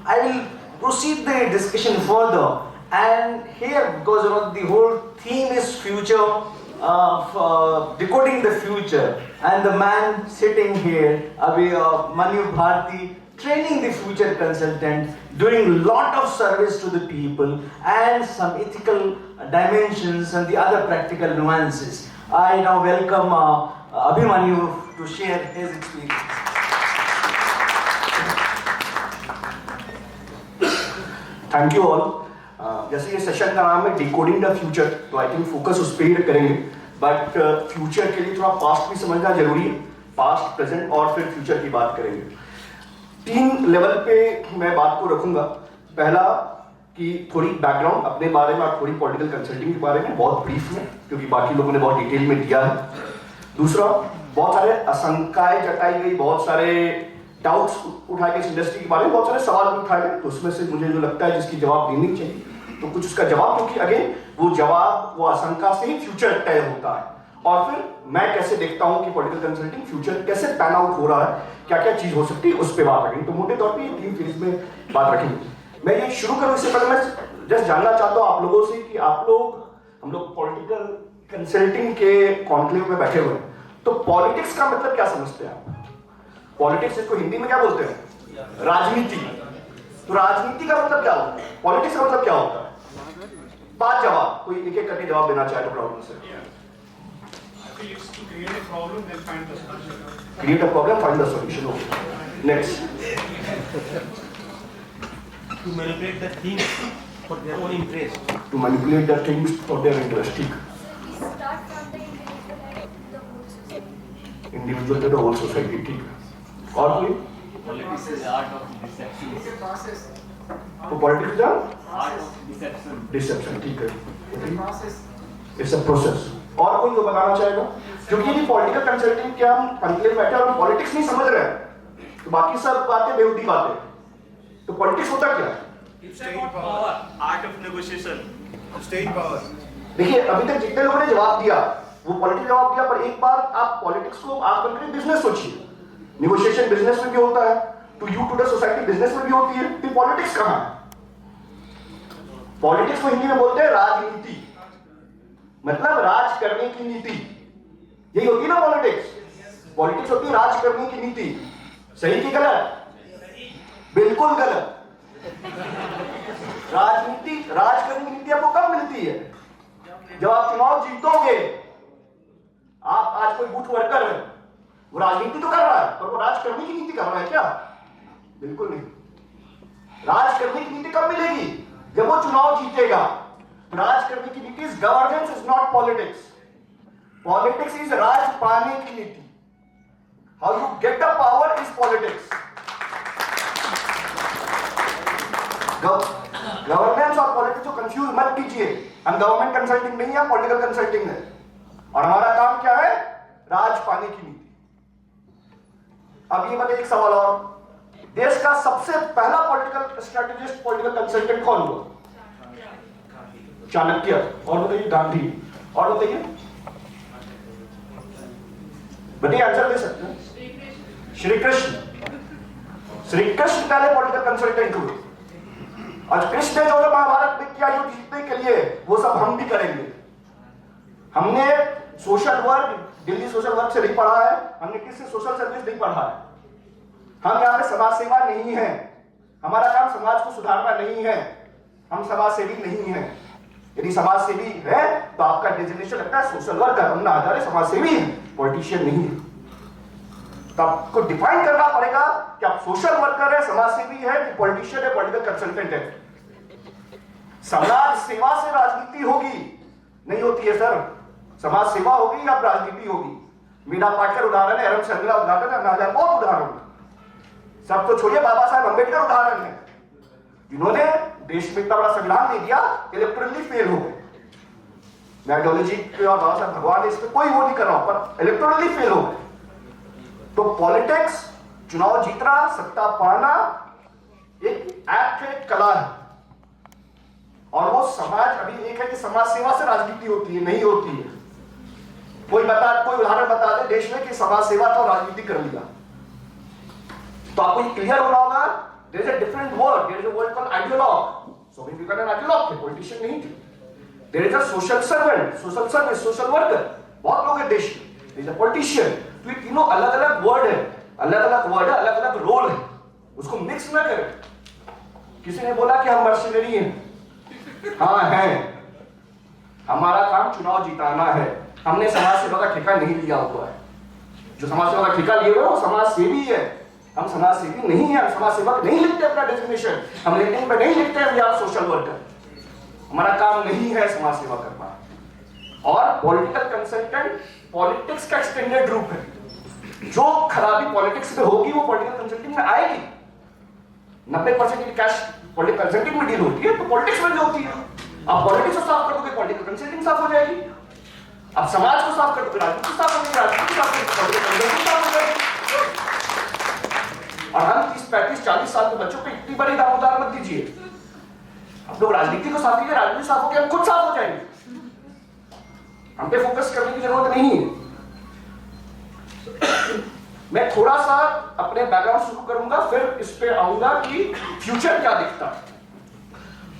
I will proceed the discussion further. And here, because the whole theme is future, decoding the future, and the man sitting here, Manu Bharti, training the future consultant, doing lot of service to the people, and some ethical dimensions and the other practical nuances. I now welcome Abhimanyu to share his experience. Thank you all. जैसे ये session का नाम है decoding the future, तो I think focus उस पर ही करेंगे। But future के लिए थोड़ा पास्ट भी समझना जरूरी है, पास्ट, प्रेजेंट और फिर फ्यूचर की बात करेंगे। 3 लेवल पे मैं बात को रखूंगा। पहला कि थोड़ी बैकग्राउंड अपने बारे में और थोड़ी पॉलिटिकल कंसल्टिंग के बारे में, बहुत ब्रीफ में, क्योंकि बाकी लोगों ने बहुत डिटेल में दिया है। दूसरा, बहुत सारे आशंकाएं जताई गई, बहुत सारे डाउट्स उठाए गए इस इंडस्ट्री के बारे में, बहुत सारे सवाल भी उठाए गए, तो उसमें से मुझे जो लगता है जिसकी जवाब देनी चाहिए, तो कुछ उसका जवाब, क्योंकि अगेन वो जवाब, वो आशंका से ही फ्यूचर तय होता है। और फिर मैं कैसे देखता हूं कि पॉलिटिकल कंसल्टिंग फ्यूचर कैसे पैन आउट हो रहा है, क्या क्या चीज हो सकती है, उस पर बात रखेंगे। तो मोटे तौर पर ये 3 फेज में बात रखेंगे। मैं ये शुरू करूं इससे पहले मैं जस्ट जानना चाहता हूं आप लोगों से कि आप लोग, हम लोग पॉलिटिकल कंसल्टिंग के कॉन्क्लेव में बैठे हुए हैं, तो पॉलिटिक्स का मतलब क्या समझते हैं आप? पॉलिटिक्स इसको हिंदी में क्या बोलते हैं? राजनीति। तो राजनीति का मतलब क्या होता है? पॉलिटिक्स का मतलब क्या होता है? 5 जवाब, कोई एक एक करके जवाब देना चाहे तो प्रॉब्लम से। Create a problem, then find the solution. Create a problem, find the solution. Okay. Next. To manipulate the things for their own interest. To manipulate the things for their interest. ठीक। Start from the individual and the whole society. Individual to the whole society, ठीक है। और कोई? Politics is the art of deception. It's a process. तो politics का Art of deception. Dissipation, ठीक है। It's a process. It's a process. और कोई जो बताना चाहेगा? क्योंकि ये पॉलिटिकल कंसल्टिंग के हम कॉन्क्लेव बैठे और हम पॉलिटिक्स नहीं समझ रहे हैं, तो बाकी सब बातें बेहुदी बातें। तो पॉलिटिक्स होता क्या है? It's state power. Art of negotiation. State power. देखिए, अभी तक जितने लोगों ने जवाब दिया वो पॉलिटिक्स जवाब दिया, पर एक बार आप पॉलिटिक्स को आप बनकर बिजनेस सोचिए। नेगोशिएशन बिजनेस में भी होता है, to you to the society business में भी होती है, तो पॉलिटिक्स कहां है? पॉलिटिक्स को हिंदी में बोलते हैं राजनीति, मतलब राज करने की नीति। यही होती है ना पॉलिटिक्स। पॉलिटिक्स होती है राज करने की नीति। सही कि गलत? बिल्कुल गलत। राजनीति, राज करने की नीति आपको कब मिलती है? जब आप चुनाव जीतोगे। आप आज कोई बूथ वर्कर है, वो राजनीति तो कर रहा है, पर वो राज करने की नीति कर रहा है क्या? बिल्कुल नहीं। राज करने की नीति कब मिलेगी? जब वो चुनाव जीतेगा। राज करने की नीति is governance, is not politics. Politics is राज पाने की नीति। How you get the power is politics. Governance और पॉलिटिक्स को कंफ्यूज मत कीजिए। हम गवर्नमेंट कंसल्टिंग नहीं है, पॉलिटिकल कंसल्टिंग है, और हमारा काम क्या है? राज पाने की नीति। अब ये बताइए एक सवाल और, देश का सबसे पहला पॉलिटिकल स्ट्रेटेजिस्ट, पॉलिटिकल कंसल्टेंट कौन हुआ? चाणक्य। और बताइए गांधी। और बताइए, बताइए, आंसर दे सकते हैं? श्री कृष्ण। श्री कृष्ण पहले पॉलिटिकल कंसल्टेंट हुए। और कृष्ण ने जो महाभारत में किया युद्ध जीतने के लिए, वो सब हम भी करेंगे। हमने social work, Delhi social work से नहीं पढ़ा है, हमने किसी सोशल सर्विस नहीं पढ़ा है। हम यहाँ पे समाज सेवा नहीं है, हमारा काम समाज को सुधारना नहीं है, हम समाज सेवी नहीं है। यदि समाज सेवी है तो आपका डेजिग्नेशन लगता है सोशल वर्कर, अन्ना हजारे समाज सेवी है, पॉलिटिशियन नहीं है। तो आपको डिफाइन करना पड़ेगा कि आप सोशल वर्कर है, समाज सेवी है, कि पॉलिटिशियन है, पॉलिटिकल कंसल्टेंट है। समाज सेवा से राजनीति होगी? नहीं होती है सर। समाज सेवा होगी या राजनीति होगी? मीना पाटकर उदाहरण है, हरम शर्मिला उदाहरण है, अन्ना हजारे बहुत उदाहरण है। सब तो छोड़िए, बाबा साहब अंबेडकर उदाहरण है, जिन्होंने देश में इतना बड़ा संविधान दे दिया, इलेक्टोरली फेल हो गए। मैं आइडियोलॉजी और बाबा साहब भगवान इस पर कोई वो नहीं कर रहा हूं, पर इलेक्टोरली फेल हो गए। तो पॉलिटिक्स, चुनाव जीतना, सत्ता पाना एक एक्ट है, एक कला है, और वो समाज, अभी एक है कि समाज सेवा से राजनीति होती है, नहीं होती है। कोई उदाहरण बता दे देश में कि समाज सेवा तो राजनीति कर लिया, तो आपको क्लियर होना होगा There is a different word. There is a word called ideologue. So many people are ideologue थे, politician नहीं थे. There is a social servant, social service, social worker. बहुत लोग हैं देश में. There is a politician. तो ये तीनों अलग-अलग वर्ड है, अलग-अलग रोल है. उसको मिक्स ना करें. किसी ने बोला कि हम मर्सिनरी हैं. हाँ हैं. हमारा काम चुनाव जिताना है. हमने समाज सेवा का ठेका नहीं लिया हुआ है. जो समाज सेवा का ठेका लिए हुए हैं वो समाज सेवी है. हम समाज सेवी नहीं है. हम समाज सेवक नहीं लिखते अपना डेजिग्नेशन. हम लिखने पे नहीं लिखते वी आर सोशल वर्कर. हमारा काम नहीं है समाज सेवा करना. और पॉलिटिकल कंसल्टेंट पॉलिटिक्स का एक्सटेंडेड रूप है. जो खराबी पॉलिटिक्स में होगी वो पॉलिटिकल कंसल्टिंग में आएगी. 90% की कैश पॉलिटिकल कंसल्टिंग में डील होती है तो पॉलिटिक्स में भी होती है. आप पॉलिटिक्स को साफ कर दोगे पॉलिटिकल कंसल्टिंग साफ हो जाएगी. आप समाज को साफ कर दोगे राजनीति साफ हो जाएगी. राजनीति साफ कर दोगे पॉलिटिकल कंसल्टिंग साफ हो जाएगी. और हम 30, 35, 40 साल के बच्चों पे इतनी बड़ी दामोदार मत दीजिए. आप लोग राजनीति को साफ कीजिए. राजनीति साफ होकर हम खुद साफ हो जाएंगे. हम पे फोकस करने की जरूरत नहीं है. मैं थोड़ा सा अपने बैकग्राउंड शुरू करूंगा फिर इस पे आऊंगा कि फ्यूचर क्या दिखता है.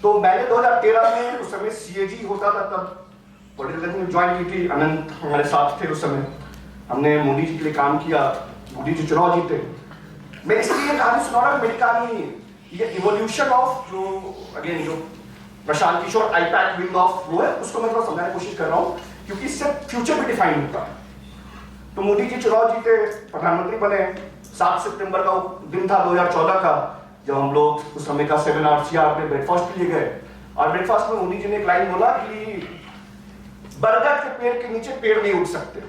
तो मैंने 2013 में उस समय सीएजी होता था तब पॉलिटिकल में ज्वाइन की थी. अनंत हमारे साथ थे उस समय. हमने मोदी जी के लिए काम किया. मोदी जी चुनाव जीते. मैं इसलिए ये कहानी सुना रहा हूं. मेरी कहानी नहीं है. ये इवोल्यूशन ऑफ जो Prashant Kishor IUPAC wing of वो है उसको मैं थोड़ा समझाने की कोशिश कर रहा हूं क्योंकि इससे फ्यूचर भी डिफाइन होता है. तो मोदी जी चुनाव जीते प्रधानमंत्री बने. 7 सितंबर का दिन था 2014 का जब हम लोग उस समय का 7 RCR में ब्रेकफास्ट के लिए गए. और ब्रेकफास्ट में मोदी जी ने एक लाइन बोला कि बरगद के पेड़ के नीचे पेड़ नहीं उग सकते.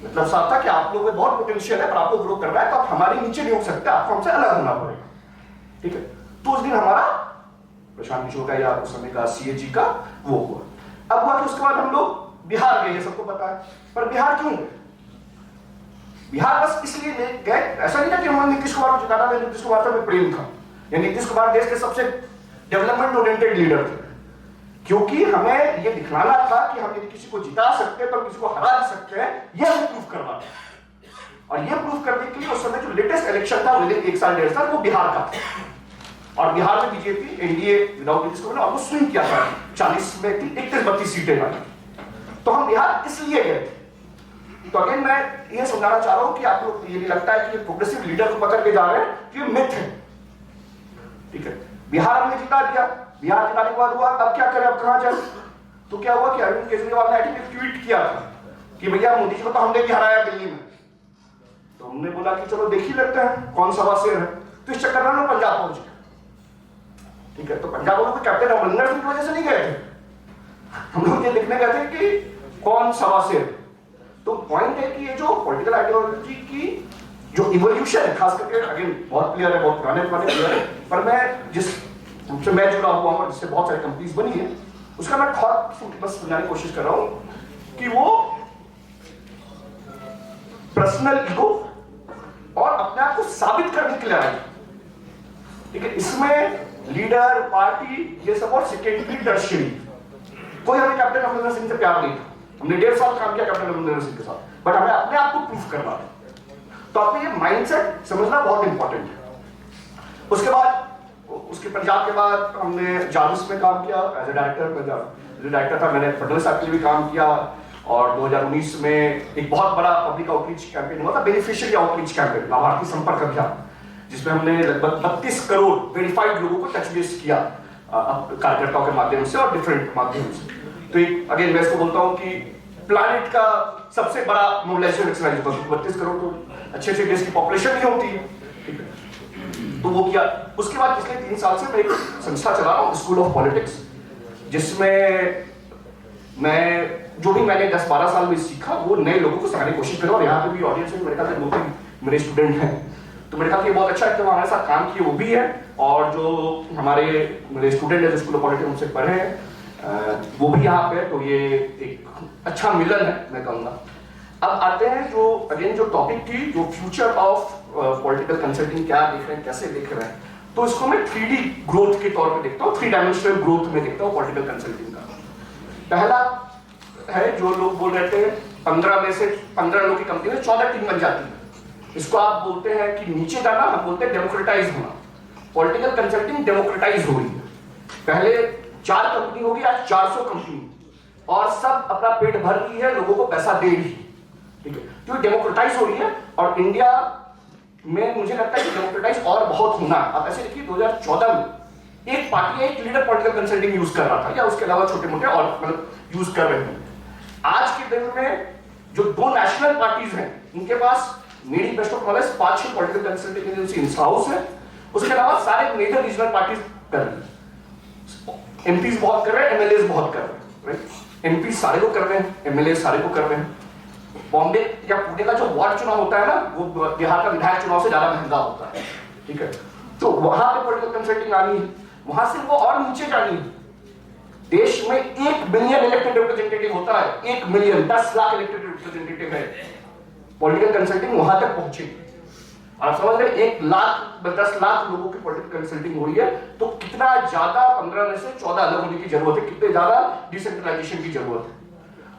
मतलब साफ था कि आप लोगों में बहुत पोटेंशियल है पर आपको ग्रो करना है तो आप हमारे नीचे नहीं उग सकते. आपको हमसे अलग होना पड़ेगा. ठीक है. तो उस दिन हमारा प्रशांत किशोर का या उस समय का सीएजी का वो हुआ. अब हुआ कि उसके बाद हम लोग बिहार गए. सबको पता है. पर बिहार क्यों गए? बिहार बस इसलिए गए. ऐसा नहीं था कि हमारे नीतीश कुमार को जिताना था. नीतीश कुमार में प्रेम था. या नीतीश कुमार देश के सबसे डेवलपमेंट ओरिएंटेड लीडर थे. क्योंकि हमें ये दिखलाना था कि हम यदि किसी को जिता सकते हैं तो किसी को हरा भी सकते हैं. यह हमें प्रूफ करना था. और यह प्रूफ करने के लिए उस समय जो लेटेस्ट इलेक्शन था विदिन 1 साल 1.5 साल वो बिहार का था. और बिहार में BJP NDA without Nitish Kumar ने ऑलमोस्ट स्विंग किया था. 40 में 31-32 सीटें आई. तो हम बिहार इसलिए गए. तो अगेन मैं ये समझाना चाह रहा हूं कि आप लोग ये नहीं लगता है कि ये प्रोग्रेसिव लीडर को पकड़ के जा रहे हैं कि ये मिथ है. ठीक है. बिहार हमने जिता दिया. बिहार जिताने के बाद हुआ अब क्या करें. अब कहां जाए. तो क्या हुआ कि अरविंद केजरीवाल ने एक ट्वीट किया था कि भैया मोदी जी को तो हमने भी हराया दिल्ली में. तो हमने बोला कि चलो देख ही लेते हैं कौन सवा शेर है. तो इस चक्कर में पंजाब पहुंच गए. ठीक है. तो पंजाब में कैप्टन अमरिंदर सिंह की वजह से नहीं गए थे. हम लोग ये देखने गए थे कि कौन सवा शेर. तो पॉइंट है कि ये जो पॉलिटिकल आइडियोलॉजी की जो इवोल्यूशन है खास करके अगेन बहुत क्लियर है. बहुत पुराने क्लियर है. पर मैं जिससे मैं जुड़ा हुआ हूं जिससे बहुत सारी कंपनीज बनी है उसका मैं थॉट बस समझाने की कोशिश कर रहा हूं कि वो पर्सनल ईगो और अपने आप को साबित करने के लिए आए. ठीक है. इसमें लीडर पार्टी ये सब और सेकेंडरी टर्शियरी. कोई हमें कैप्टन अमरिंदर सिंह से प्यार नहीं था. हमने 1.5 साल काम किया कैप्टन अमरिंदर सिंह के साथ. बट हमें अपने आप को प्रूफ करना है. तो आपको ये माइंडसेट समझना बहुत इंपॉर्टेंट है. उसके बाद उसके पंजाब के बाद हमने जाविस में काम किया एज ए डायरेक्टर था. मैंने फडणवीस साहब के लिए भी काम किया. और 2019 में एक बहुत बड़ा पब्लिक आउटरीच कैंपेन हुआ था. बेनिफिशियरी आउटरीच कैंपेन लाभार्थी संपर्क अभियान जिसमें हमने लगभग 32 करोड़ वेरीफाइड लोगों को टच बेस किया कार्यकर्ताओं के माध्यम से और डिफरेंट माध्यम से. तो एक अगेन मैं इसको बोलता हूं कि प्लैनेट का सबसे बड़ा मोबिलाइजेशन एक्सरसाइज होता है. 32 करोड़ तो अच्छे से देश की पॉपुलेशन नहीं होती है. ठीक है. तो वो किया. उसके बाद पिछले 3 साल से मैं एक संस्था चला रहा हूं स्कूल ऑफ पॉलिटिक्स जिसमें मैं जो भी मैंने 10-12 साल में सीखा वो नए लोगों को सिखाने की कोशिश कर रहा हूं. और यहाँ पे भी ऑडियंस में मेरे ख्याल से 2-3 मेरे स्टूडेंट हैं. तो मेरे ख्याल से बहुत अच्छा है कि हमारे साथ काम किए वो भी है. और जो हमारे मेरे स्टूडेंट है जो स्कूल ऑफ पॉलिटिक्स उनसे पढ़े हैं वो भी यहाँ पे. तो ये एक अच्छा मिलन है मैं कहूँगा. अब आते हैं जो अगेन जो टॉपिक थी जो फ्यूचर ऑफ पॉलिटिकल कंसल्टिंग क्या देख रहे हैं कैसे देख रहे हैं. तो इसको मैं 3D ग्रोथ के तौर पे देखता हूँ. 3 डायमेंशनल ग्रोथ में देखता हूँ पॉलिटिकल कंसल्टिंग का. पहला है जो लोग बोल रहे थे 15 में से 15 लोग की कंपनी में 14 टीम बन जाती है. इसको आप बोलते हैं कि नीचे जाना, हम बोलते हैं डेमोक्रेटाइज होना। पॉलिटिकल कंसल्टिंग डेमोक्रेटाइज हो रही है। पहले 4 कंपनी होगी, आज 400 कंपनी, और सब अपना पेट भर रही है, लोगों को पैसा दे रही है, ठीक है। तो डेमोक्रेटाइज हो रही है, और इंडिया में मुझे लगता है कि डेमोक्रेटाइज और बहुत होना है। आप ऐसे देखिए 2014 में एक पार्टी, एक लीडर पॉलिटिकल कंसल्टिंग यूज कर रहा था, या उसके अलावा छोटे मोटे और मतलब यूज कर रहे हैं। आज के दिन में जो 2 नेशनल पार्टीज हैं, उनके पास मेरी best of knowledge 5-6 political consulting agency in house है। उसके अलावा सारे मेजर रीजनल पार्टीज कर रही है। एमपीज बहुत कर रहे हैं, एमएलए बहुत कर रहे हैं, राइट। एमपी सारे लोग कर रहे हैं, एमएलए सारे को कर रहे हैं। बॉम्बे या पुणे का जो वार्ड चुनाव होता है ना, वो बिहार का विधायक चुनाव से ज्यादा महंगा होता है, ठीक है। तो वहां पे पॉलिटिकल कंसल्टिंग आनी है, वहां से वो और नीचे जानी है। देश में 1 मिलियन इलेक्टेड रिप्रेजेंटेटिव होता है, 1 मिलियन, 10 लाख इलेक्टेड रिप्रेजेंटेटिव है। पॉलिटिकल कंसल्टिंग वहां तक पहुंचेगी। आप समझ रहे, 1 लाख 10 लाख लोगों की पॉलिटिकल कंसल्टिंग हो रही है, तो कितना ज्यादा 15 में से 14 अलग होने की जरूरत है, कितने ज्यादा डिसेंट्रलाइजेशन की जरूरत है।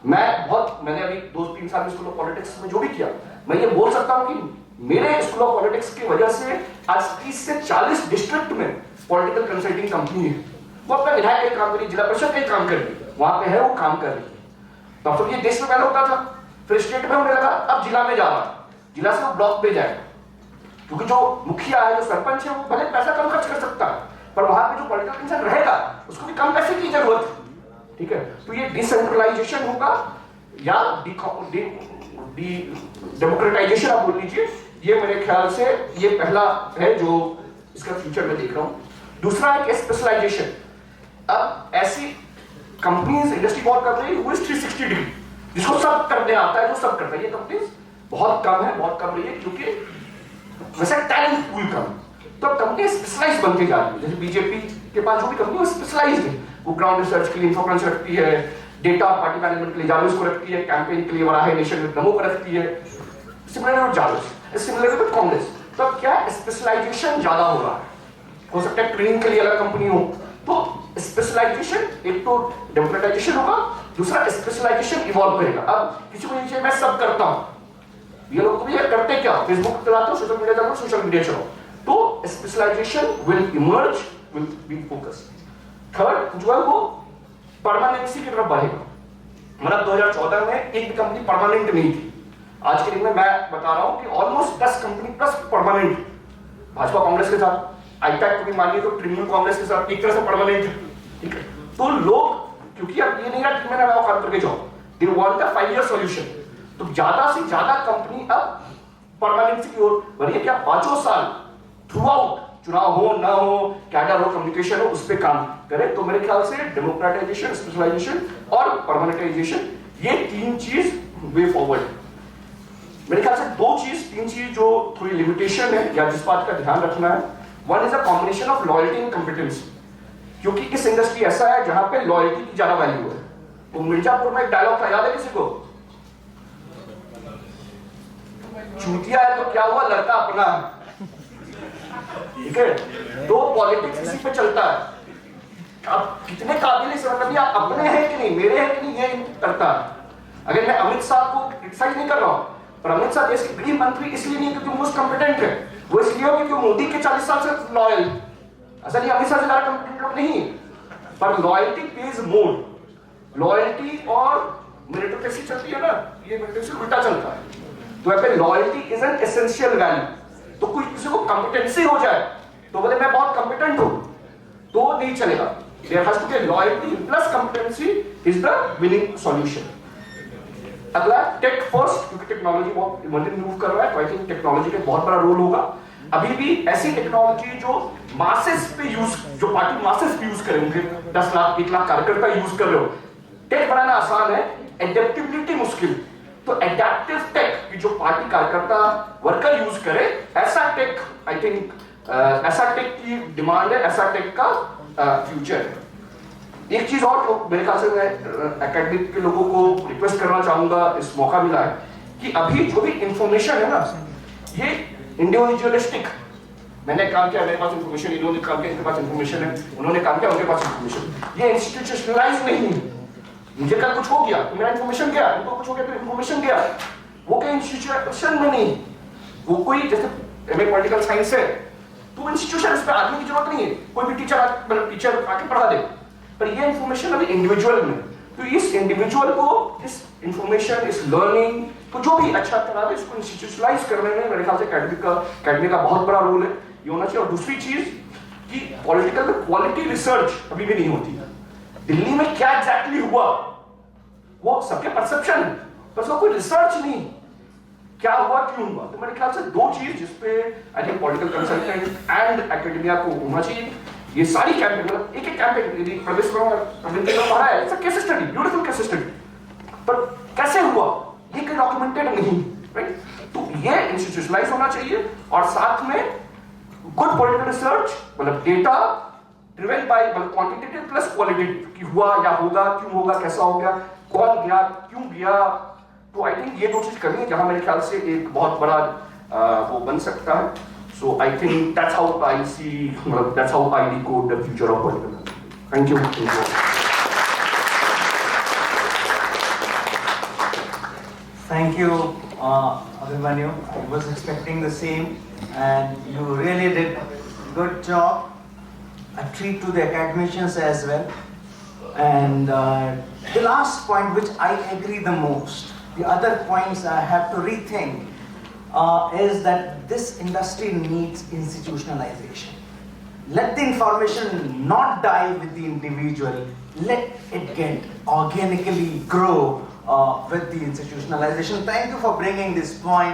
मैंने अभी 2-3 साल में स्कूल ऑफ पॉलिटिक्स में जो भी किया, मैं ये बोल सकता हूं कि मेरे स्कूल ऑफ पॉलिटिक्स की वजह से आज 30 से 40 डिस्ट्रिक्ट में पॉलिटिकल कंसल्टिंग कंपनी है। वो अपना विधायक का काम कर रही है, जिला परिषद का काम कर रही है, वहां पे है वो काम कर रही है। तो अब ये देश में पहले होता था, फिर स्टेट में होने लगा, अब जिला में जा रहा है, जिला से वो ब्लॉक पे जाएगा, क्योंकि जो मुखिया है, जो सरपंच है, वो भले पैसा कम खर्च कर सकता है, पर वहां पे जो पॉलिटिकल कंसल्ट रहेगा उसको भी कम पैसे की जरूरत है, ठीक है। तो ये डिसेंट्रलाइजेशन होगा या डेमोक्रेटाइजेशन आप बोल लीजिए, ये मेरे ख्याल से ये पहला है जो इसका फ्यूचर में देख रहा हूं। दूसरा है स्पेशलाइजेशन। अब ऐसी कंपनीज, इंडस्ट्री बहुत कर रही है 360 डिग्री, जिसको सब करने आता है, जो सब करता है। ये कंपनीज बहुत कम है, बहुत कम रही है, क्योंकि वैसे टैलेंट पूल कम। तो अब कंपनी स्पेशलाइज बनती जा रही है। जैसे बीजेपी के पास जो भी कंपनी है स्पेशलाइज्ड है, वो ग्राउंड रिसर्च के लिए इंफॉर्मेशन रखती है, डेटा पार्टी मैनेजमेंट के लिए जावेस को रखती है, कैंपेन के लिए वराहे नेशन में नमो को रखती है, सिमिलर जावेस, सिमिलर विद कांग्रेस। तो अब क्या स्पेशलाइजेशन ज्यादा हो रहा है, हो सकता है ट्रेनिंग के लिए अलग कंपनी हो। तो स्पेशलाइजेशन, एक तो डेमोक्रेटाइजेशन होगा, दूसरा स्पेशलाइजेशन इवॉल्व करेगा। अब किसी को नीचे मैं सब करता हूं, ये लोग को भी करते क्या, फेसबुक चलाते हो, सोशल मीडिया चलाते हो, सोशल मीडिया चलाओ, तो specialization will emerge, will be focus. Third जो है वो परमानेंसी की तरफ बढ़ेगा। मतलब 2014 में एक भी कंपनी परमानेंट नहीं थी, आज के दिन में मैं बता रहा हूं कि almost 10 company plus permanent. Bhajpa Congress के साथ, आईपैक को भी मानिए तो तृणमूल कांग्रेस के साथ एक तरह से परमानेंट है, ठीक है। तो लोग, क्योंकि अब ये नहीं रहा कि मैंने काम करके जाओ, they want a 5 year solution, तो ज्यादा से ज्यादा कंपनी अब परमानेंसी की ओर बढ़ी है। क्या 5 साल थ्रू आउट, चुनाव हो ना हो, कैडर हो, कम्युनिकेशन हो, उस पर काम करे। तो मेरे ख्याल से डेमोक्रेटाइजेशन, स्पेशलाइजेशन और परमानेंटाइजेशन, ये 3 चीज वे फॉरवर्ड है। मेरे ख्याल से 3 चीज जो थोड़ी लिमिटेशन है या जिस बात का ध्यान रखना है, one is a combination of loyalty and competency, क्योंकि इस इंडस्ट्री ऐसा है जहां पे लॉयल्टी की ज्यादा वैल्यू है। तो मिर्जापुर में एक डायलॉग था, याद है किसी को, चूतिया है तो क्या हुआ, लड़का अपना है, ठीक है। तो पॉलिटिक्स इसी पे चलता है। अब कितने काबिल से मतलब आप अपने हैं कि नहीं, मेरे हैं कि नहीं, ये करता है। अगर मैं अमित शाह को क्रिटिसाइज नहीं कर रहा हूं, पर अमित शाह देश के गृह मंत्री इसलिए नहीं क्योंकि मोस्ट कॉम्पिटेंट है, वो इसलिए हो क्योंकि मोदी के 40 साल से लॉयल। ऐसा नहीं अमित शाह से ज्यादा कॉम्पिटेंट लोग नहीं, पर लॉयल्टी पेज मोर। लॉयल्टी और मेरिटोक्रेसी चलती है ना, ये मेरिटोक्रेसी उल्टा चलता है। तो यहाँ पे loyalty is an essential value. तो कोई किसी को कॉम्पिटेंसी हो जाए तो बोले मैं बहुत कॉम्पिटेंट हूं, तो नहीं चलेगा। There has to be loyalty plus competency is the winning solution. अगला टेक फर्स्ट, क्योंकि टेक्नोलॉजी बहुत इमर्जिंग मूव कर रहा है, तो आई थिंक टेक्नोलॉजी का बहुत बड़ा रोल होगा। अभी भी ऐसी टेक्नोलॉजी जो मासेस पे यूज, जो पार्टी मासेस पे यूज करेंगे, 10 लाख 1 लाख कार्यकर्ता यूज कर रहे हो। टेक बनाना आसान है, एडेप्टेबिलिटी मुश्किल। तो एडेप्टिव टेक की जो पार्टी कार्यकर्ता वर्कर यूज करे, ऐसा टेक आई थिंक ऐसा टेक की डिमांड है, ऐसा टेक का फ्यूचर है। एक चीज और जो मेरे ख्याल से मैं एकेडमिक के लोगों को रिक्वेस्ट करना चाहूंगा, इस मौका मिला है कि अभी जो भी इंफॉर्मेशन है ना, ये इंडिविजुअलिस्टिक, मैंने काम किया, मेरे पास इंफॉर्मेशन, इन्होंने काम किया, इनके पास इंफॉर्मेशन है, उन्होंने काम किया, उनके पास इंफॉर्मेशन, ये इंस्टीट्यूशनलाइज नहीं है। मुझे कल कुछ हो गया तो मेरा इंफॉर्मेशन गया, उनको कुछ हो गया तो इंफॉर्मेशन गया, वो क्या इंस्टीट्यूशन में नहीं। वो कोई जैसे एमए पॉलिटिकल साइंस है तो इंस्टीट्यूशन, इस पे आदमी की जरूरत नहीं है, कोई भी टीचर मतलब टीचर आके पढ़ा दे, पर ये इंफॉर्मेशन अभी इंडिविजुअल में, तो इस इंडिविजुअल को इस इंफॉर्मेशन, इस लर्निंग को जो भी अच्छा करा दे, इसको इंस्टीट्यूशनलाइज करने में मेरे ख्याल से एकेडमी का बहुत बड़ा रोल है, ये होना चाहिए। और दूसरी चीज कि पॉलिटिकल में क्वालिटी रिसर्च अभी भी नहीं होती। दिल्ली में क्या एग्जैक्टली हुआ वो सबके परसेप्शन है, पर उसका कोई रिसर्च नहीं, क्या हुआ क्यों हुआ। तो मेरे ख्याल से दो चीज जिसपे I think political consultant and academia को होना चाहिए। ये सारी कैंपेन, मतलब एक एक कैंपेन यदि प्रदेश में पढ़ा है, it's a case study, beautiful case study, पर कैसे हुआ ये कोई डॉक्यूमेंटेड नहीं, राइट। तो ये इंस्टीट्यूशनलाइज होना चाहिए और साथ में गुड पॉलिटिकल रिसर्च, मतलब data driven by quantitative plus qualitative, कि हुआ या होगा, क्यों होगा, कैसा हो गया, कौन गया, क्यों गया। तो आई थिंक ये दो चीज करनी है जहां मेरे ख्याल से एक बहुत बड़ा वो बन सकता है। So I think that's how I see, मतलब that's how I decode the future of political. Thank you. Thank you, Abhimanyu. I was expecting the same, and you really did good job. A treat to the academicians as well. And the last point, which I agree the most, the other points I have to rethink, is that this industry needs institutionalization. Let the information not die with the individual. Let it get organically grow with the institutionalization. Thank you for bringing this point.